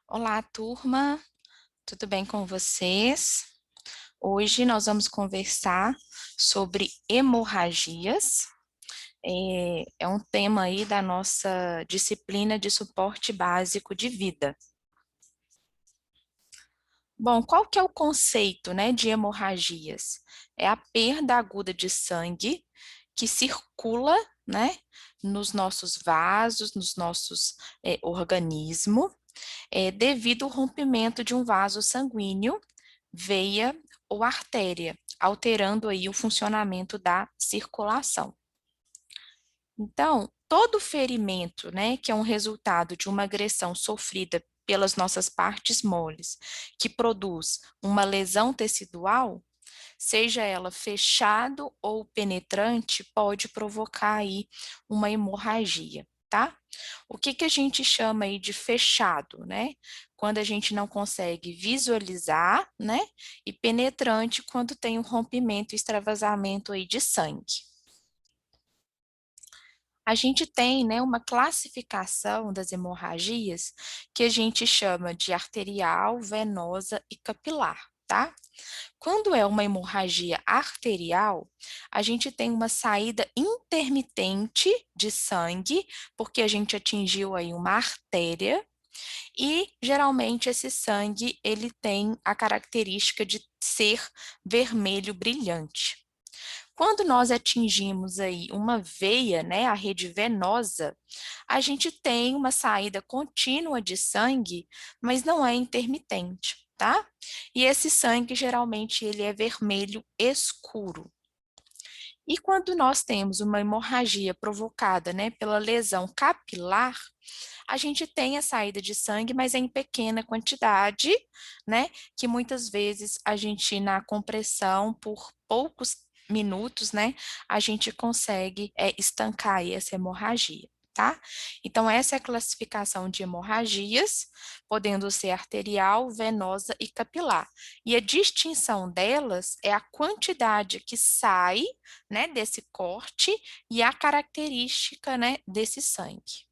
Olá, turma, tudo bem com vocês? Hoje nós vamos conversar sobre hemorragias. É um tema aí da nossa disciplina de suporte básico de vida. Bom, qual que é o conceito, né, de hemorragias? É a perda aguda de sangue que circula, né, nos nossos vasos, nos nossos organismos, devido ao rompimento de um vaso sanguíneo, veia ou artéria, alterando aí o funcionamento da circulação. Então, todo ferimento, né, que é um resultado de uma agressão sofrida pelas nossas partes moles, que produz uma lesão tecidual, seja ela fechado ou penetrante, pode provocar aí uma hemorragia, tá? O que que a gente chama aí de fechado, né? Quando a gente não consegue visualizar, né? E penetrante quando tem um rompimento, extravasamento aí de sangue. A gente tem, né, uma classificação das hemorragias que a gente chama de arterial, venosa e capilar, tá? Quando é uma hemorragia arterial, a gente tem uma saída intermitente de sangue, porque a gente atingiu aí uma artéria, e geralmente esse sangue ele tem a característica de ser vermelho brilhante. Quando nós atingimos aí uma veia, né, a rede venosa, a gente tem uma saída contínua de sangue, mas não é intermitente, tá? E esse sangue geralmente ele é vermelho escuro. E quando nós temos uma hemorragia provocada, né, pela lesão capilar, a gente tem a saída de sangue, mas é em pequena quantidade, né? Que muitas vezes a gente, na compressão, por poucos minutos, né? A gente consegue estancar aí essa hemorragia. Tá? Então, essa é a classificação de hemorragias, podendo ser arterial, venosa e capilar. E a distinção delas é a quantidade que sai, né, desse corte e a característica, né, desse sangue.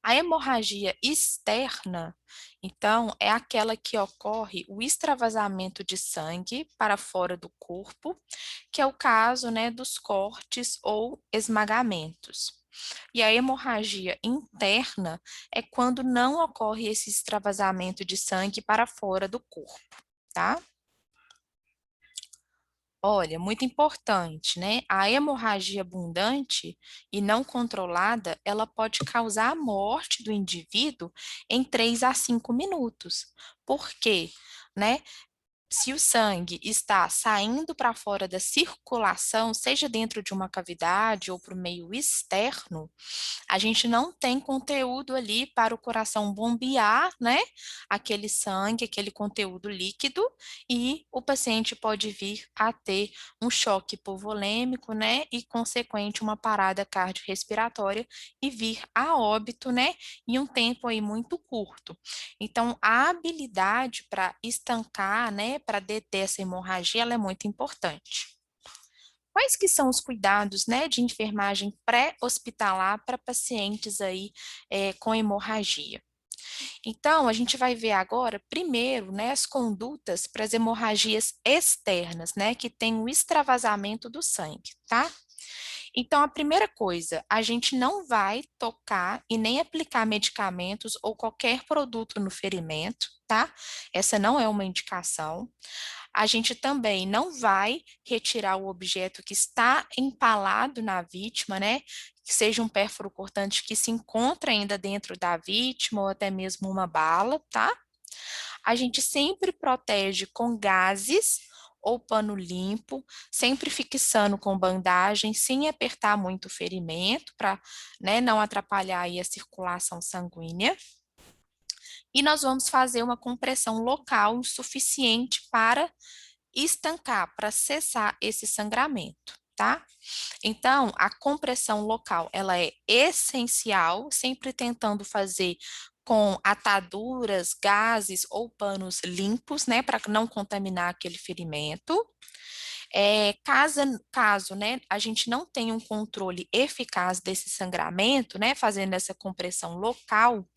A hemorragia externa, então, é aquela que ocorre o extravasamento de sangue para fora do corpo, que é o caso, né, dos cortes ou esmagamentos. E a hemorragia interna é quando não ocorre esse extravasamento de sangue para fora do corpo, tá? Olha, muito importante, né? A hemorragia abundante e não controlada, ela pode causar a morte do indivíduo em 3 a 5 minutos. Por quê? Né? Se o sangue está saindo para fora da circulação, seja dentro de uma cavidade ou para o meio externo, a gente não tem conteúdo ali para o coração bombear, né, aquele sangue, aquele conteúdo líquido, e o paciente pode vir a ter um choque hipovolêmico, né, e consequente uma parada cardiorrespiratória e vir a óbito, né, em um tempo aí muito curto. Então, a habilidade para estancar, né, para deter essa hemorragia, ela é muito importante. Quais que são os cuidados, né, de enfermagem pré-hospitalar para pacientes aí com hemorragia? Então, a gente vai ver agora, primeiro, né, as condutas para as hemorragias externas, né, que tem o extravasamento do sangue, tá? Então, a primeira coisa, a gente não vai tocar e nem aplicar medicamentos ou qualquer produto no ferimento, tá? Essa não é uma indicação. A gente também não vai retirar o objeto que está empalado na vítima, né? Que seja um pérfuro cortante que se encontra ainda dentro da vítima ou até mesmo uma bala, tá? A gente sempre protege com gases ou pano limpo, sempre fixando com bandagem, sem apertar muito o ferimento, para, né, não atrapalhar aí a circulação sanguínea. E nós vamos fazer uma compressão local suficiente para estancar, para cessar esse sangramento, tá? Então, a compressão local, ela é essencial, sempre tentando fazer com ataduras, gases ou panos limpos, né, para não contaminar aquele ferimento. Caso, né, a gente não tenha um controle eficaz desse sangramento, né, fazendo essa compressão local,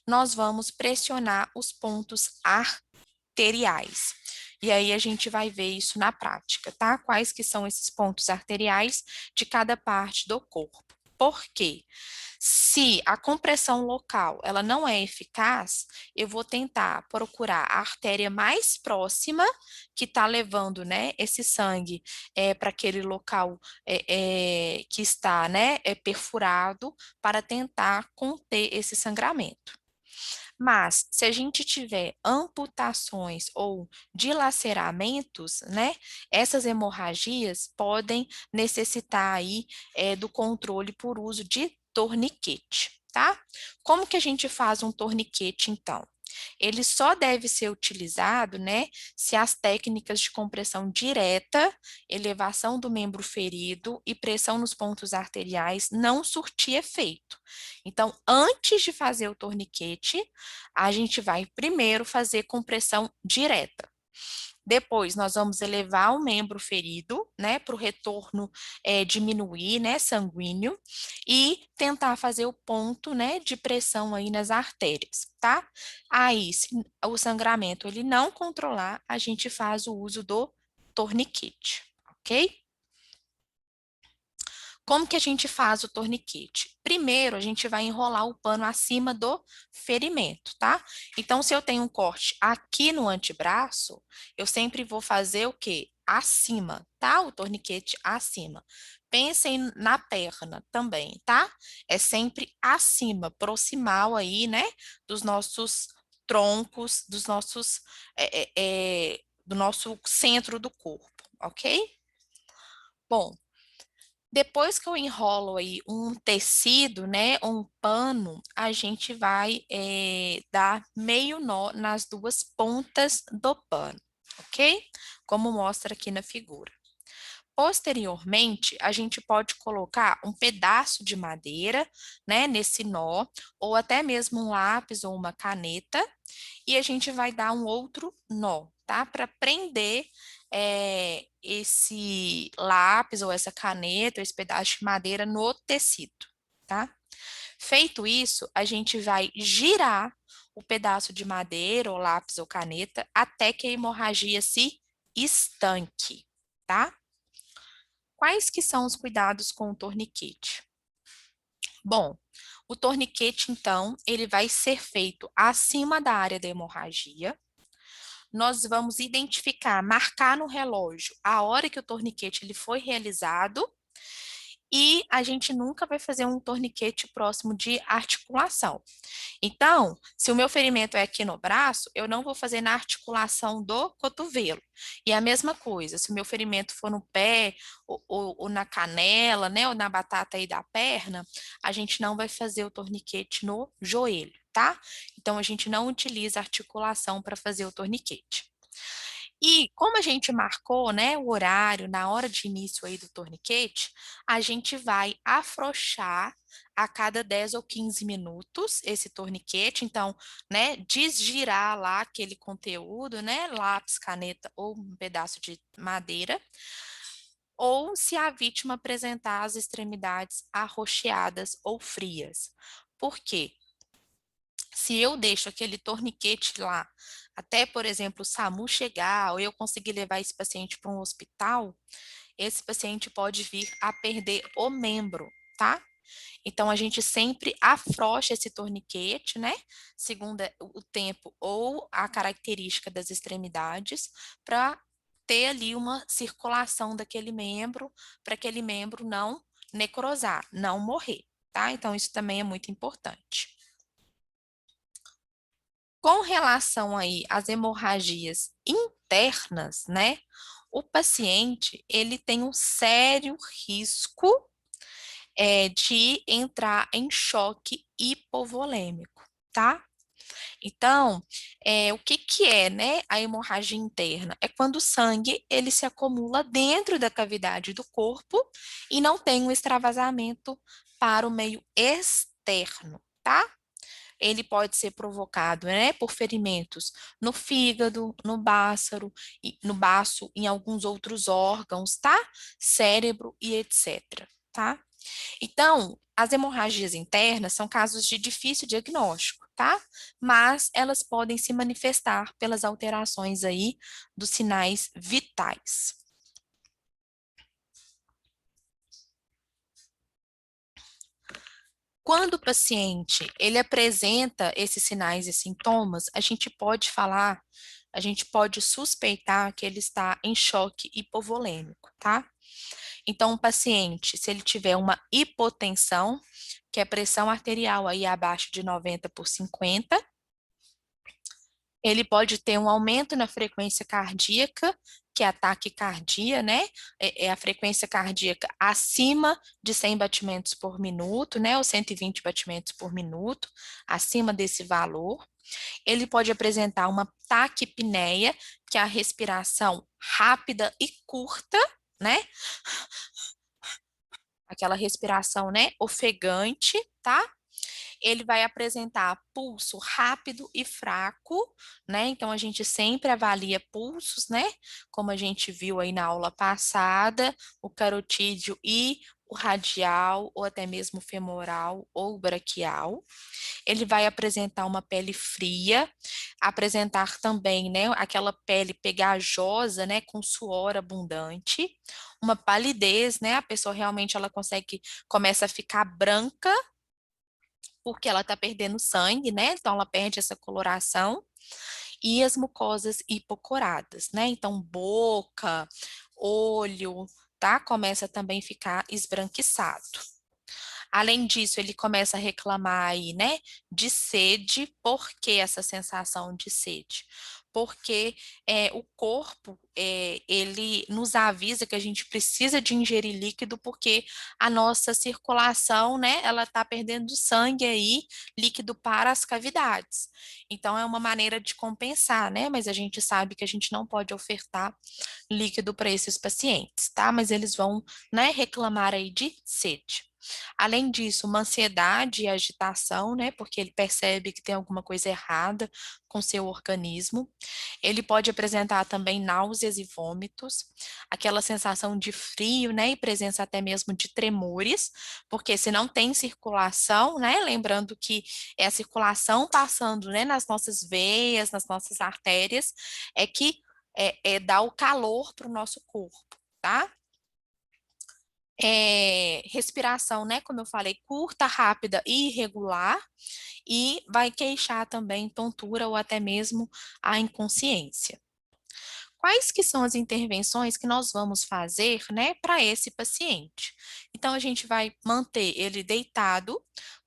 nós vamos pressionar os pontos arteriais. E aí a gente vai ver isso na prática, tá? Quais que são esses pontos arteriais de cada parte do corpo. Por quê? Se a compressão local ela não é eficaz, eu vou tentar procurar a artéria mais próxima que está levando, né, esse sangue para aquele local que está, né, perfurado para tentar conter esse sangramento. Mas, se a gente tiver amputações ou dilaceramentos, né, essas hemorragias podem necessitar aí do controle por uso de torniquete, tá? Como que a gente faz um torniquete, então? Ele só deve ser utilizado, né, se as técnicas de compressão direta, elevação do membro ferido e pressão nos pontos arteriais não surtir efeito. Então, antes de fazer o torniquete, a gente vai primeiro fazer compressão direta. Depois, nós vamos elevar o membro ferido, né, para o retorno diminuir, né, sanguíneo, e tentar fazer o ponto, né, de pressão aí nas artérias, tá? Aí, se o sangramento ele não controlar, a gente faz o uso do torniquete, ok? Como que a gente faz o torniquete? Primeiro, a gente vai enrolar o pano acima do ferimento, tá? Então, se eu tenho um corte aqui no antebraço, eu sempre vou fazer o quê? Acima, tá? O torniquete acima. Pensem na perna também, tá? É sempre acima, proximal aí, né? Dos nossos troncos, dos nossos, do nosso centro do corpo, ok? Bom, depois que eu enrolo aí um tecido, né, um pano, a gente vai dar meio nó nas duas pontas do pano, ok? Como mostra aqui na figura. Posteriormente, a gente pode colocar um pedaço de madeira, né, nesse nó, ou até mesmo um lápis ou uma caneta, e a gente vai dar um outro nó, tá? Para prender esse lápis ou essa caneta, ou esse pedaço de madeira no tecido, tá? Feito isso, a gente vai girar o pedaço de madeira ou lápis ou caneta até que a hemorragia se estanque, tá? Quais que são os cuidados com o torniquete? Bom, o torniquete, então, ele vai ser feito acima da área da hemorragia. Nós vamos identificar, marcar no relógio a hora que o torniquete ele foi realizado e a gente nunca vai fazer um torniquete próximo de articulação. Então, se o meu ferimento é aqui no braço, eu não vou fazer na articulação do cotovelo. E a mesma coisa, se o meu ferimento for no pé ou na canela, né, ou na batata aí da perna, a gente não vai fazer o torniquete no joelho, tá? Então, a gente não utiliza articulação para fazer o torniquete. E como a gente marcou, né, o horário na hora de início aí do torniquete, a gente vai afrouxar a cada 10 ou 15 minutos esse torniquete, então, né, desgirar lá aquele conteúdo, né, lápis, caneta ou um pedaço de madeira, ou se a vítima apresentar as extremidades arroxeadas ou frias. Por quê? Se eu deixo aquele torniquete lá, até, por exemplo, o SAMU chegar, ou eu conseguir levar esse paciente para um hospital, esse paciente pode vir a perder o membro, tá? Então, a gente sempre afrouxa esse torniquete, né? Segundo o tempo ou a característica das extremidades, para ter ali uma circulação daquele membro, para aquele membro não necrosar, não morrer, tá? Então, isso também é muito importante. Com relação aí às hemorragias internas, né? O paciente, ele tem um sério risco de entrar em choque hipovolêmico, tá? Então, o que que é, né, a hemorragia interna? É quando o sangue, ele se acumula dentro da cavidade do corpo e não tem um extravasamento para o meio externo, tá? Ele pode ser provocado, né, por ferimentos no fígado, no baço, em alguns outros órgãos, tá? Cérebro e etc, tá? Então, as hemorragias internas são casos de difícil diagnóstico, tá? Mas elas podem se manifestar pelas alterações aí dos sinais vitais. Quando o paciente ele apresenta esses sinais e sintomas, a gente pode suspeitar que ele está em choque hipovolêmico, tá? Então, o paciente, se ele tiver uma hipotensão, que é pressão arterial aí abaixo de 90 por 50, ele pode ter um aumento na frequência cardíaca, que é a taquicardia, né? É a frequência cardíaca acima de 100 batimentos por minuto, né? Ou 120 batimentos por minuto, acima desse valor. Ele pode apresentar uma taquipneia, que é a respiração rápida e curta, né? Aquela respiração, né? Ofegante, tá? Ele vai apresentar pulso rápido e fraco, né? Então a gente sempre avalia pulsos, né? Como a gente viu aí na aula passada, o carotídeo e o radial, ou até mesmo femoral ou braquial. Ele vai apresentar uma pele fria, apresentar também, né, aquela pele pegajosa, né, com suor abundante, uma palidez, né? A pessoa realmente ela começa a ficar branca porque ela está perdendo sangue, né? Então ela perde essa coloração e as mucosas hipocoradas, né? Então boca, olho, tá? Começa também a ficar esbranquiçado. Além disso, ele começa a reclamar aí, né, de sede. Por que essa sensação de sede? Porque o corpo, ele nos avisa que a gente precisa de ingerir líquido porque a nossa circulação, né, ela está perdendo sangue aí, líquido para as cavidades. Então, é uma maneira de compensar, né, mas a gente sabe que a gente não pode ofertar líquido para esses pacientes, tá? Mas eles vão, né, reclamar aí de sede. Além disso, uma ansiedade e agitação, né? Porque ele percebe que tem alguma coisa errada com seu organismo. Ele pode apresentar também náuseas e vômitos, aquela sensação de frio, né? E presença até mesmo de tremores, porque se não tem circulação, né? Lembrando que é a circulação passando, né, nas nossas veias, nas nossas artérias, é que dá o calor para o nosso corpo, tá? Respiração, né? Como eu falei, curta, rápida e irregular, e vai queixar também tontura ou até mesmo a inconsciência. Quais que são as intervenções que nós vamos fazer, né, para esse paciente? Então, a gente vai manter ele deitado,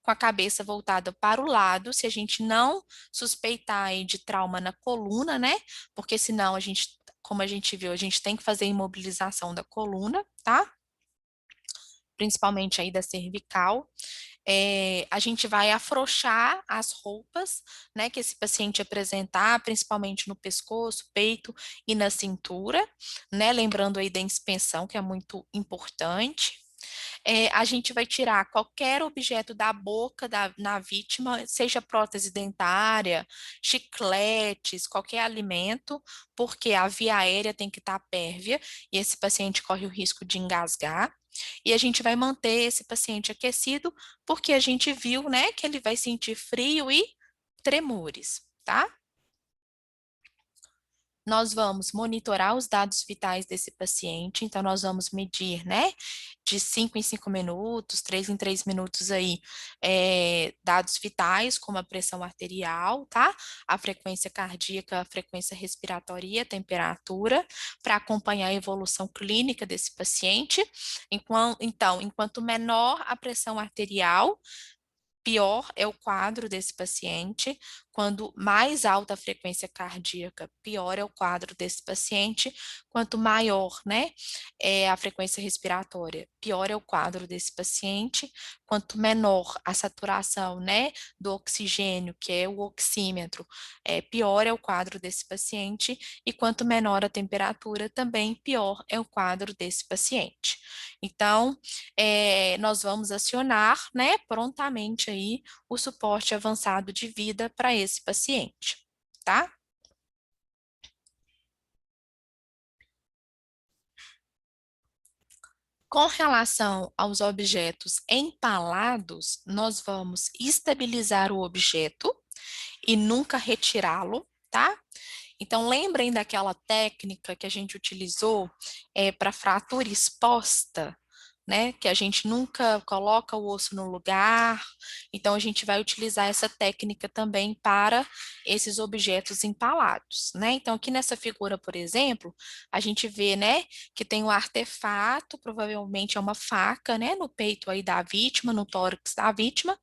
com a cabeça voltada para o lado, se a gente não suspeitar aí de trauma na coluna, né? Porque senão a gente, como a gente viu, a gente tem que fazer imobilização da coluna, tá? Principalmente aí da cervical. A gente vai afrouxar as roupas, né, que esse paciente apresentar, principalmente no pescoço, peito e na cintura, né, lembrando aí da inspeção, que é muito importante. A gente vai tirar qualquer objeto da boca na vítima, seja prótese dentária, chicletes, qualquer alimento, porque a via aérea tem que estar pérvia e esse paciente corre o risco de engasgar. E a gente vai manter esse paciente aquecido, porque a gente viu, né, que ele vai sentir frio e tremores, tá? Nós vamos monitorar os dados vitais desse paciente, então nós vamos medir, né, de 5 em 5 minutos, 3 em 3 minutos aí, dados vitais, como a pressão arterial, tá? A frequência cardíaca, a frequência respiratória e a temperatura, para acompanhar a evolução clínica desse paciente. Enquanto menor a pressão arterial, pior é o quadro desse paciente. Quando mais alta a frequência cardíaca, pior é o quadro desse paciente. Quanto maior, né, é a frequência respiratória, pior é o quadro desse paciente. Quanto menor a saturação, né, do oxigênio, que é o oxímetro, pior é o quadro desse paciente. E quanto menor a temperatura, também pior é o quadro desse paciente. Então, nós vamos acionar, né, prontamente aí o suporte avançado de vida para esse paciente, tá? Com relação aos objetos empalados, nós vamos estabilizar o objeto e nunca retirá-lo, tá? Então, lembrem daquela técnica que a gente utilizou para fratura exposta, né? Que a gente nunca coloca o osso no lugar. Então, a gente vai utilizar essa técnica também para esses objetos empalados, né? Então, aqui nessa figura, por exemplo, a gente vê, né, que tem um artefato, provavelmente é uma faca, né, no peito aí da vítima, no tórax da vítima,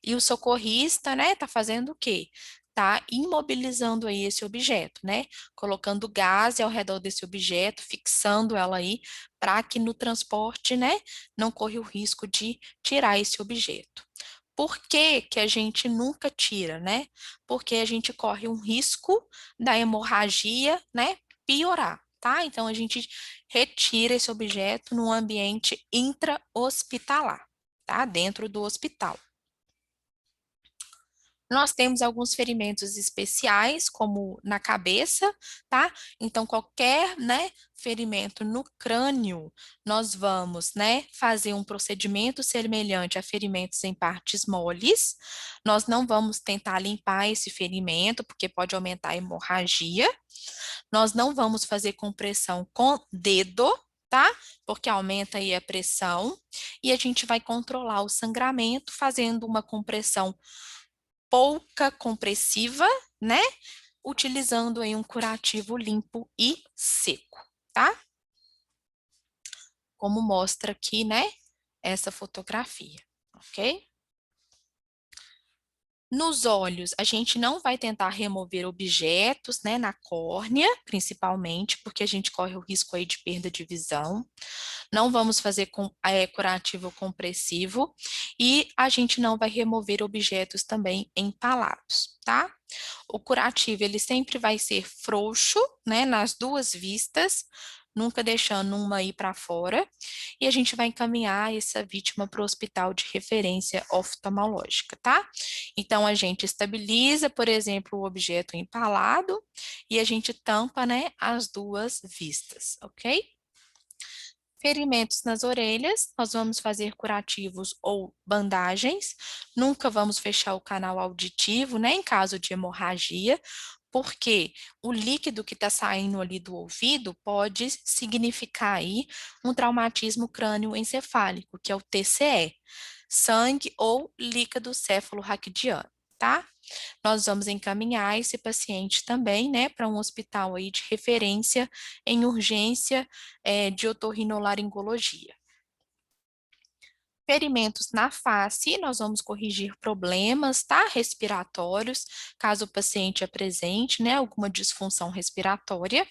e o socorrista, né, tá fazendo o quê? Tá imobilizando aí esse objeto, né? Colocando gás ao redor desse objeto, fixando ela aí, para que no transporte, né, não corra o risco de tirar esse objeto. Por que que a gente nunca tira, né? Porque a gente corre um risco da hemorragia, né, piorar, tá? Então a gente retira esse objeto no ambiente intra-hospitalar, tá? Dentro do hospital. Nós temos alguns ferimentos especiais, como na cabeça, tá? Então, qualquer, né, ferimento no crânio, nós vamos, né, fazer um procedimento semelhante a ferimentos em partes moles. Nós não vamos tentar limpar esse ferimento, porque pode aumentar a hemorragia. Nós não vamos fazer compressão com dedo, tá? Porque aumenta aí a pressão. E a gente vai controlar o sangramento fazendo uma compressão pouca compressiva, né? Utilizando aí um curativo limpo e seco, tá? Como mostra aqui, né? Essa fotografia, ok? Nos olhos, a gente não vai tentar remover objetos, né, na córnea, principalmente, porque a gente corre o risco aí de perda de visão. Não vamos fazer curativo compressivo e a gente não vai remover objetos também empalados, tá? O curativo, ele sempre vai ser frouxo, né, nas duas vistas, nunca deixando uma ir para fora, e a gente vai encaminhar essa vítima para o hospital de referência oftalmológica, tá? Então, a gente estabiliza, por exemplo, o objeto empalado e a gente tampa, né, as duas vistas, ok? Ferimentos nas orelhas, nós vamos fazer curativos ou bandagens, nunca vamos fechar o canal auditivo, né, em caso de hemorragia, porque o líquido que está saindo ali do ouvido pode significar aí um traumatismo crânioencefálico, que é o TCE, sangue ou líquido cefalorraquidiano, tá? Nós vamos encaminhar esse paciente também, né, para um hospital aí de referência em urgência de otorrinolaringologia. Ferimentos na face, nós vamos corrigir problemas, tá? Respiratórios, caso o paciente apresente, né, alguma disfunção respiratória.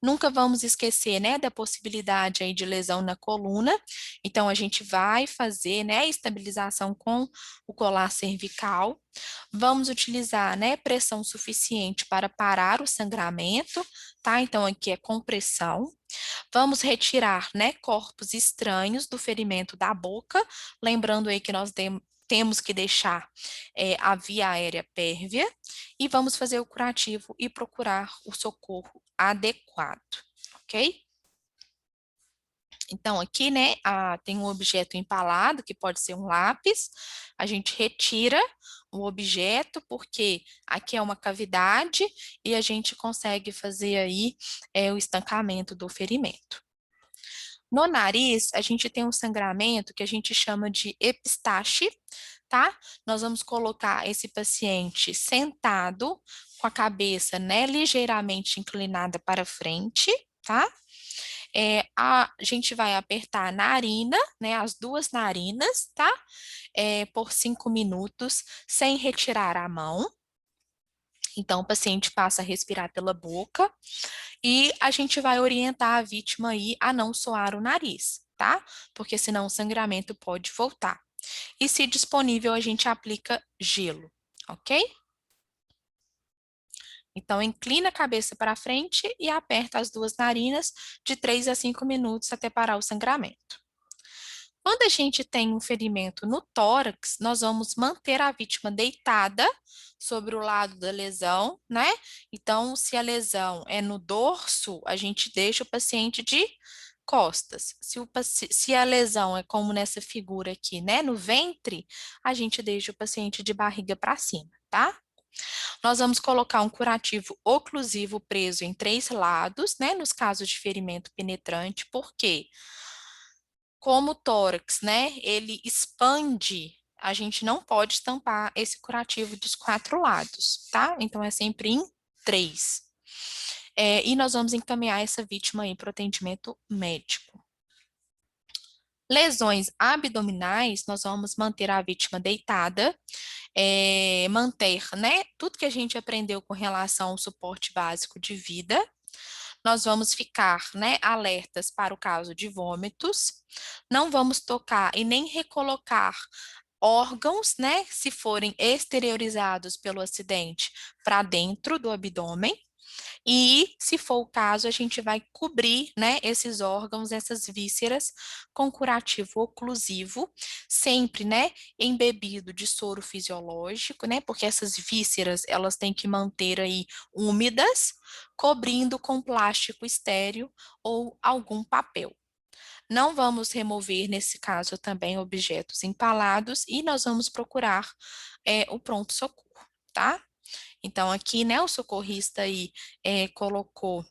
Nunca vamos esquecer, né, da possibilidade aí de lesão na coluna. Então, a gente vai fazer, né, estabilização com o colar cervical. Vamos utilizar, né, pressão suficiente para parar o sangramento, tá? Então, aqui é compressão. Vamos retirar, né, corpos estranhos do ferimento da boca, lembrando aí que nós temos que deixar a via aérea pérvia e vamos fazer o curativo e procurar o socorro adequado, ok? Então, aqui, né, tem um objeto empalado, que pode ser um lápis, a gente retira o objeto, porque aqui é uma cavidade e a gente consegue fazer aí o estancamento do ferimento. No nariz, a gente tem um sangramento que a gente chama de epistaxe, tá? Nós vamos colocar esse paciente sentado, com a cabeça, né, ligeiramente inclinada para frente, tá? A gente vai apertar a narina, né, as duas narinas, tá? Por 5 minutos, sem retirar a mão. Então, o paciente passa a respirar pela boca e a gente vai orientar a vítima aí a não soar o nariz, tá? Porque senão o sangramento pode voltar. E se disponível, a gente aplica gelo, ok? Então, inclina a cabeça para frente e aperta as duas narinas de 3 a 5 minutos até parar o sangramento. Quando a gente tem um ferimento no tórax, nós vamos manter a vítima deitada sobre o lado da lesão, né? Então, se a lesão é no dorso, a gente deixa o paciente de costas. Se a lesão é como nessa figura aqui, né, no ventre, a gente deixa o paciente de barriga para cima, tá? Nós vamos colocar um curativo oclusivo preso em 3 lados, né, nos casos de ferimento penetrante, porque como o tórax, né, ele expande, a gente não pode estampar esse curativo dos 4 lados, tá? Então, é sempre em 3. E nós vamos encaminhar essa vítima aí para o atendimento médico. Lesões abdominais, nós vamos manter a vítima deitada, manter, né, tudo que a gente aprendeu com relação ao suporte básico de vida. Nós vamos ficar, né, alertas para o caso de vômitos. Não vamos tocar e nem recolocar órgãos, né, se forem exteriorizados pelo acidente, para dentro do abdômen. E, se for o caso, a gente vai cobrir, né, esses órgãos, essas vísceras, com curativo oclusivo, sempre, né, embebido de soro fisiológico, né, porque essas vísceras, elas têm que manter aí úmidas, cobrindo com plástico estéril ou algum papel. Não vamos remover, nesse caso, também objetos empalados e nós vamos procurar o pronto-socorro, tá? Então, aqui, né, o socorrista aí colocou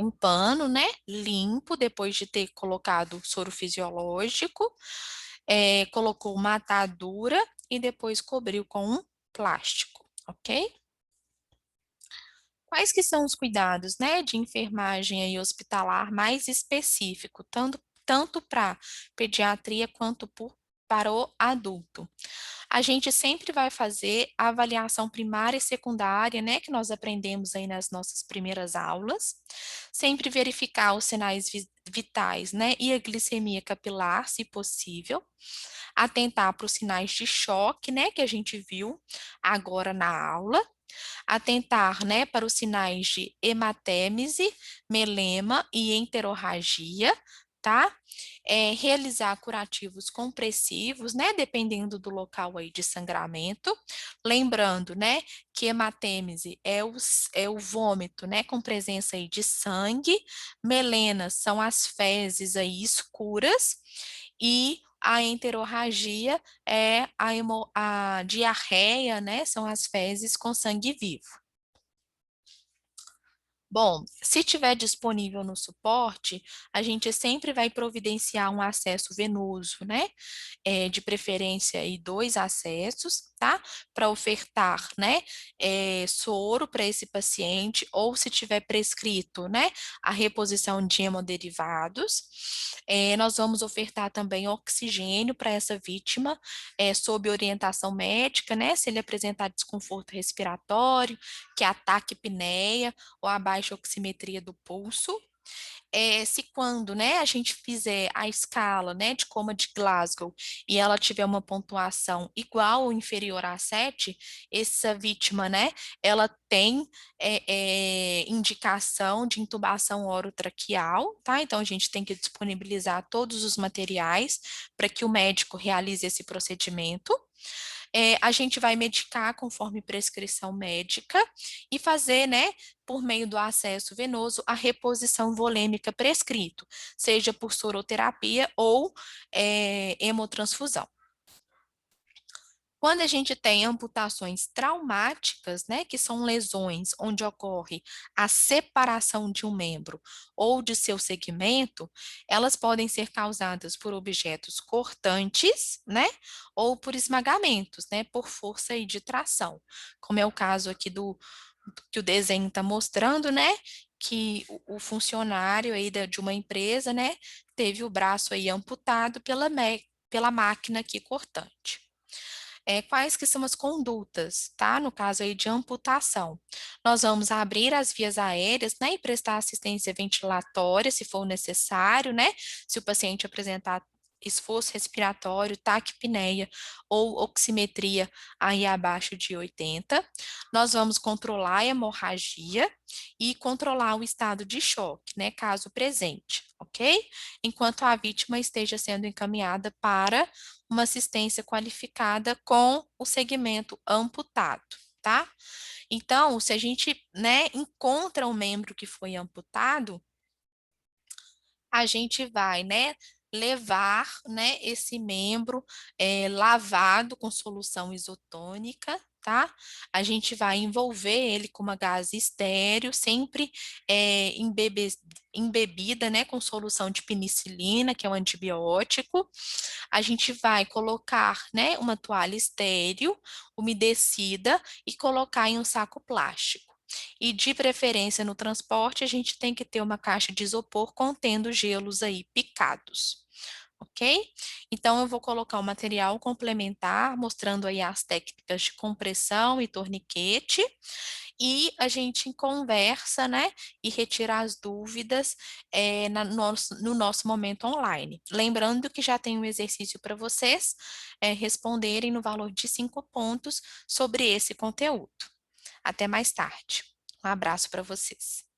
um pano, né, limpo, depois de ter colocado soro fisiológico, colocou uma atadura e depois cobriu com um plástico, ok? Quais que são os cuidados, né, de enfermagem aí hospitalar mais específico, tanto para pediatria quanto para o adulto? A gente sempre vai fazer a avaliação primária e secundária, né, que nós aprendemos aí nas nossas primeiras aulas. Sempre verificar os sinais vitais, né, e a glicemia capilar, se possível. Atentar para os sinais de choque, né, que a gente viu agora na aula. Atentar, né, para os sinais de hematêmese, melema e enterorragia, tá? Realizar curativos compressivos, né, dependendo do local aí de sangramento. Lembrando, né, que hematêmese é o vômito, né, com presença aí de sangue. Melenas são as fezes aí escuras. E a enterorragia é a diarreia, né? São as fezes com sangue vivo. Bom, se tiver disponível no suporte, a gente sempre vai providenciar um acesso venoso, né? De preferência aí 2 acessos, tá? Para ofertar, né? Soro para esse paciente, ou se tiver prescrito, né? A reposição de hemoderivados. Nós vamos ofertar também oxigênio para essa vítima, sob orientação médica, né? Se ele apresentar desconforto respiratório, que é a taquipneia ou a baixa oximetria do pulso. Se quando, né, a gente fizer a escala, né, de coma de Glasgow e ela tiver uma pontuação igual ou inferior a 7, essa vítima, né, ela tem indicação de intubação orotraqueal, tá? Então, a gente tem que disponibilizar todos os materiais para que o médico realize esse procedimento. A gente vai medicar conforme prescrição médica e fazer, né, por meio do acesso venoso, a reposição volêmica prescrito, seja por soroterapia ou hemotransfusão. Quando a gente tem amputações traumáticas, né, que são lesões onde ocorre a separação de um membro ou de seu segmento, elas podem ser causadas por objetos cortantes, né, ou por esmagamentos, né, por força e de tração, como é o caso aqui que o desenho está mostrando, né, que o funcionário aí de uma empresa, né, teve o braço aí amputado pela máquina aqui cortante. Quais que são as condutas, tá? No caso aí de amputação. Nós vamos abrir as vias aéreas, né, e prestar assistência ventilatória, se for necessário, né? Se o paciente apresentar esforço respiratório, taquipneia ou oximetria aí abaixo de 80. Nós vamos controlar a hemorragia e controlar o estado de choque, né, caso presente, ok? Enquanto a vítima esteja sendo encaminhada para uma assistência qualificada com o segmento amputado, tá? Então, se a gente, né, encontra um membro que foi amputado, A gente vai, né, levar, né, esse membro lavado com solução isotônica, tá? A gente vai envolver ele com uma gaze estéreo, sempre embebida, né, com solução de penicilina, que é um antibiótico. A gente vai colocar, né, uma toalha estéreo, umedecida e colocar em um saco plástico. E de preferência no transporte, a gente tem que ter uma caixa de isopor contendo gelos aí picados. Ok? Então, eu vou colocar o material complementar, mostrando aí as técnicas de compressão e torniquete, e a gente conversa, né, e retira as dúvidas no nosso momento online. Lembrando que já tem um exercício para vocês responderem no valor de 5 pontos sobre esse conteúdo. Até mais tarde. Um abraço para vocês.